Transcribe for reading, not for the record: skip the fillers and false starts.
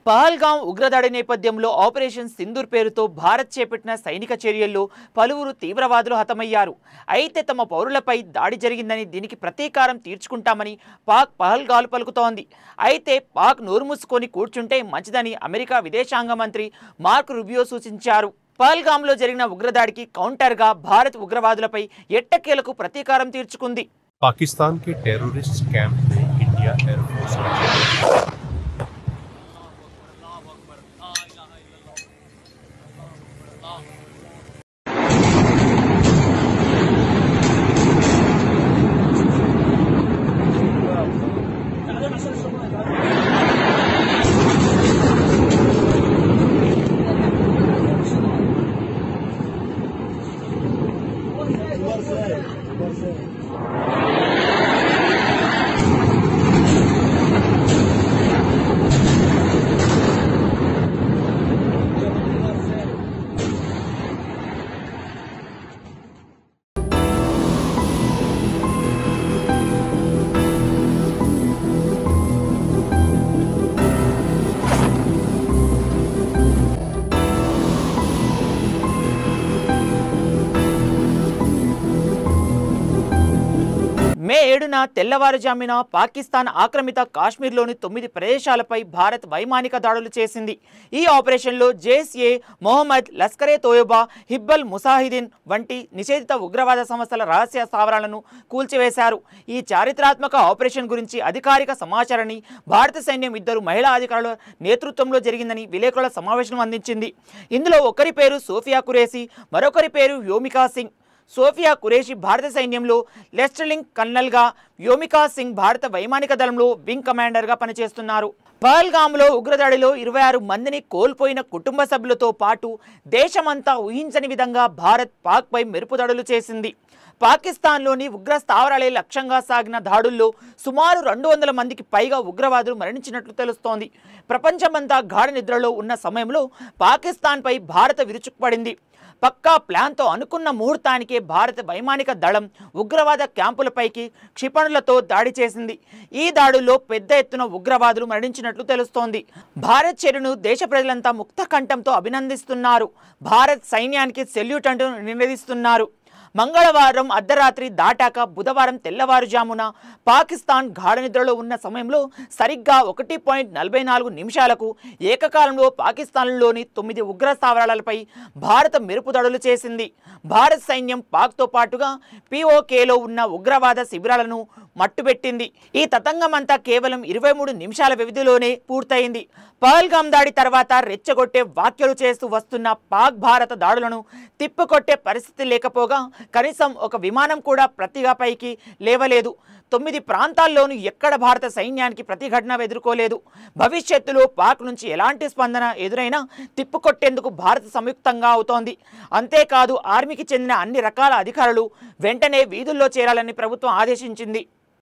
పహల్గాం ఉగ్రదాడి నేపథ్యంలో ఆపరేషన్ సింధూర్ పేరుతో భారత్ చేపట్టిన సైనిక చర్యల్లో పలువురు తీవ్రవాదులు హతమయ్యారు. అయితే తమ పౌరులపై దాడి జరిగిందని దీనికి ప్రతీకారం తీర్చుకుంటామని పాక్ పహల్గాలు పలుకుతోంది. అయితే పాక్ నోరు మూసుకొని కూర్చుంటే మంచిదని అమెరికా విదేశాంగ మంత్రి మార్క్ రూబియో సూచించారు. పహల్గాంలో జరిగిన ఉగ్రదాడికి కౌంటర్గా భారత్ ఉగ్రవాదులపై ఎట్టకేలకు ప్రతీకారం తీర్చుకుంది. पाकिस्तान के टेररिस्ट कैंप में इंडिया एयरफोर्स మే 7న తెల్లవారుజామున పాకిస్తాన్ ఆక్రమిత కాశ్మీర్లోని 9 ప్రదేశాలపై భారత్ వైమానిక దాడులు చేసింది. ఈ ఆపరేషన్లో జైష్-ఏ మొహమ్మద్, లష్కరే తోయబా, హిజ్బుల్ ముజాహిదీన్ వంటి నిషేధిత ఉగ్రవాద సంస్థల రహస్య స్థావరాలను కూల్చివేశారు. ఈ చారిత్రాత్మక ఆపరేషన్ గురించి అధికారిక సమాచారాన్ని భారత సైన్యం 2 మహిళా అధికారుల నేతృత్వంలో జరిగిందని విలేకరుల సమావేశం అందించింది. ఇందులో ఒకరి పేరు సోఫియా ఖురేషీ, మరొకరి పేరు వ్యోమికా సింగ్. సోఫియా ఖురేషీ భారత సైన్యంలో లెఫ్టినెంట్ కల్నల్గా, వ్యోమికా సింగ్ భారత వైమానిక దళంలో వింగ్ కమాండర్గా పనిచేస్తున్నారు. పహల్గాంలో ఉగ్రదాడిలో 26 మందిని కోల్పోయిన కుటుంబ సభ్యులతో పాటు దేశమంతా ఊహించని విధంగా భారత్ పాక్పై మెరుపుదాడులు చేసింది. పాకిస్తాన్లోని ఉగ్ర స్థావరాలే లక్ష్యంగా సాగిన దాడుల్లో సుమారు 200 మందికి పైగా ఉగ్రవాదులు మరణించినట్లు తెలుస్తోంది. ప్రపంచమంతా గాఢ నిద్రలో ఉన్న సమయంలో పాకిస్తాన్పై భారత్ విరుచుకుపడింది. పక్కా ప్లాన్తో అనుకున్న ముహూర్తానికే భారత వైమానిక దళం ఉగ్రవాద క్యాంపులపైకి క్షిపణులతో దాడి చేసింది. ఈ దాడుల్లో పెద్ద ఎత్తున ఉగ్రవాదులు మరణించినట్లు తెలుస్తోంది. భారత్ చర్యను దేశ ప్రజలంతా ముక్త కంఠంతో అభినందిస్తున్నారు. భారత్ సైన్యానికి సెల్యూట్ అంటూ నినదిస్తున్నారు. మంగళవారం అర్ధరాత్రి దాటాక బుధవారం తెల్లవారుజామున పాకిస్తాన్ గాఢ నిద్రలో ఉన్న సమయంలో సరిగ్గా 1.44 నిమిషాలకు ఏకకాలంలో పాకిస్తాన్లోని 9 ఉగ్ర స్థావరాలపై భారత మెరుపు దాడులు చేసింది. భారత సైన్యం పాక్తో పాటుగా POKలో ఉన్న ఉగ్రవాద శిబిరాలను మట్టుబెట్టింది. ఈ తతంగమంతా కేవలం 23 నిమిషాల వ్యవధిలోనే పూర్తయింది. పహల్గాం దాడి తర్వాత రెచ్చగొట్టే వ్యాఖ్యలు చేస్తూ వస్తున్న పాక్ భారత దాడులను తిప్పికొట్టే పరిస్థితి లేకపోగా కనీసం ఒక విమానం కూడా ప్రతిగా పైకి లేవలేదు. 9 ప్రాంతాల్లోనూ ఎక్కడ భారత సైన్యానికి ప్రతిఘటన ఎదుర్కోలేదు. భవిష్యత్తులో పాక్ నుంచి ఎలాంటి స్పందన ఎదురైనా తిప్పికొట్టేందుకు భారత్ సంయుక్తంగా అవుతోంది. అంతేకాదు ఆర్మీకి చెందిన అన్ని రకాల అధికారులు వెంటనే వీధుల్లో చేరాలని ప్రభుత్వం ఆదేశించింది.